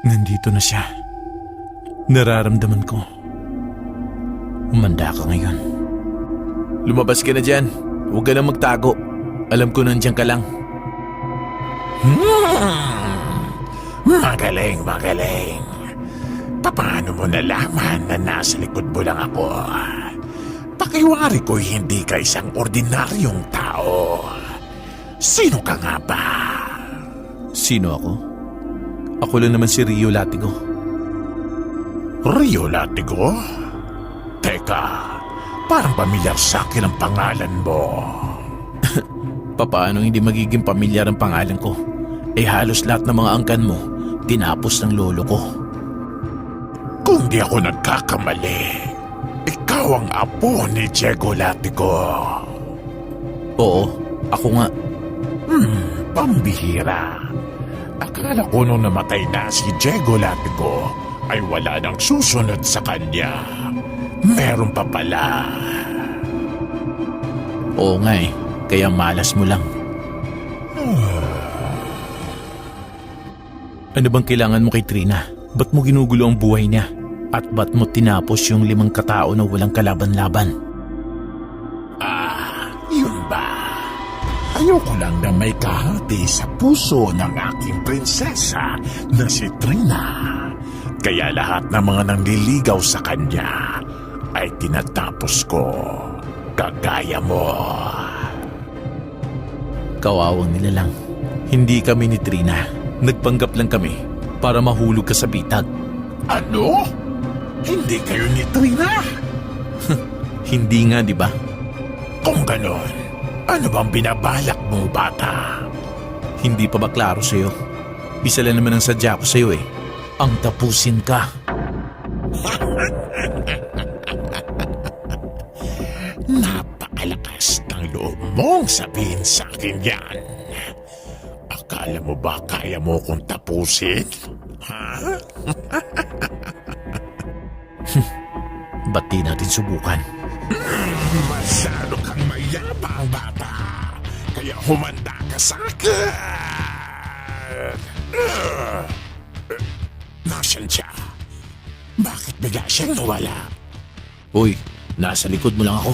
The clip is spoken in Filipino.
Nandito na siya. Nararamdaman ko. Umanda ka ngayon. Lumabas ka na dyan. Huwag ka na magtago. Alam ko nandiyan ka lang. Magaling, magaling. Paano mo nalaman na nasa likod mo lang ako? Pakiwari ko'y hindi ka isang ordinaryong tao. Sino ka nga ba? Sino ako? Ako lang naman si Rio Latigo. Rio Latigo? Teka, parang pamilyar sa akin ang pangalan mo. Paano hindi magiging pamilyar ang pangalan ko? Eh halos lahat ng mga angkan mo, tinapos ng lolo ko. Kung di ako nagkakamali, ikaw ang apo ni Diego Latigo. Oo, ako nga. Pambihira. Akala ko nung namatay na si Diego Latigo ay wala nang susunod sa kanya. Meron pa pala. Oo nga eh, kaya malas mo lang. Ano bang kailangan mo kay Trina? Ba't mo ginugulo ang buhay niya? At ba't mo tinapos yung 5 katao na walang kalaban-laban? Yun ba? Ayoko lang na may kahati sa puso ng aking prinsesa na si Trina. Kaya lahat ng mga nanliligaw sa kanya ay tinatapos ko. Kagaya mo. Kawawang nila lang. Hindi kami ni Trina. Nagpanggap lang kami para mahulog ka sa bitag. Ano? Hindi kayo ni Trina? Hindi nga, di ba? Kung ganon, ano bang binabalak mo, bata? Hindi pa ba klaro sa'yo? Isa lang naman ang sadya ko sa'yo eh. Ang tapusin ka. Napakalakas ng loob mong sabihin sa akin yan. Akala mo ba kaya mo kong tapusin? Ha? Ba't di natin subukan? Masyado kang mayabang, bata. Kaya humanda ka sa akin. Nasaan siya? Bakit bigla siyang nawala? Uy, nasa likod mo lang ako.